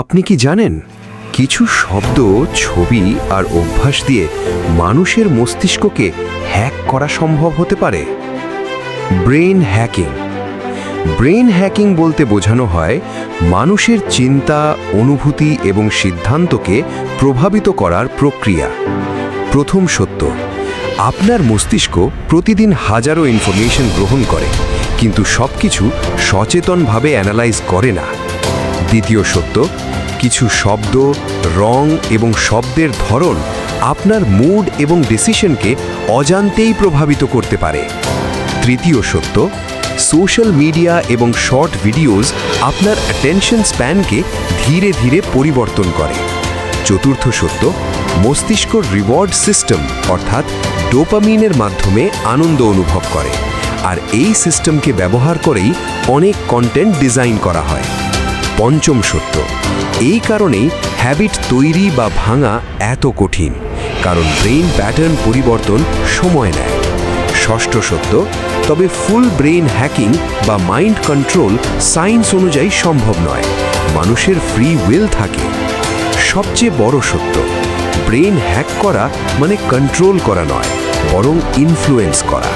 আপনি কি জানেন কিছু শব্দ, ছবি আর অভ্যাস দিয়ে মানুষের মস্তিষ্ককে হ্যাক করা সম্ভব হতে পারে? Brain hacking. ব্রেইন হ্যাকিং বলতে বোঝানো হয় মানুষের চিন্তা, অনুভূতি এবং সিদ্ধান্তকে প্রভাবিত করার প্রক্রিয়া। প্রথম সত্য, আপনার মস্তিষ্ক প্রতিদিন হাজারো ইনফরমেশন গ্রহণ করে, কিন্তু সবকিছু সচেতনভাবে অ্যানালাইজ করে না। দ্বিতীয় সত্য, কিছু শব্দ, রং এবং শব্দের ধরন আপনার মুড এবং ডিসিশনকে অজান্তেই প্রভাবিত করতে পারে। তৃতীয় সত্য, সোশ্যাল মিডিয়া এবং শর্ট ভিডিওস আপনার অ্যাটেনশন স্প্যানকে ধীরে ধীরে পরিবর্তন করে। চতুর্থ সত্য, মস্তিষ্ক রিওয়ার্ড সিস্টেম অর্থাৎ ডোপামিনের মাধ্যমে আনন্দ অনুভব করে, আর এই সিস্টেমকে ব্যবহার করেই অনেক কন্টেন্ট ডিজাইন করা হয়। পঞ্চম সত্য, এই কারণেই হ্যাবিট তৈরি বা ভাঙা এত কঠিন, কারণ ব্রেইন প্যাটার্ন পরিবর্তন সময় নেয়। ষষ্ঠ সত্য, তবে ফুল ব্রেইন হ্যাকিং বা মাইন্ড কন্ট্রোল সায়েন্স অনুযায়ী সম্ভব নয়, মানুষের ফ্রি উইল থাকে। সবচেয়ে বড় সত্য, ব্রেইন হ্যাক করা মানে কন্ট্রোল করা নয়, বরং ইনফ্লুয়েন্স করা।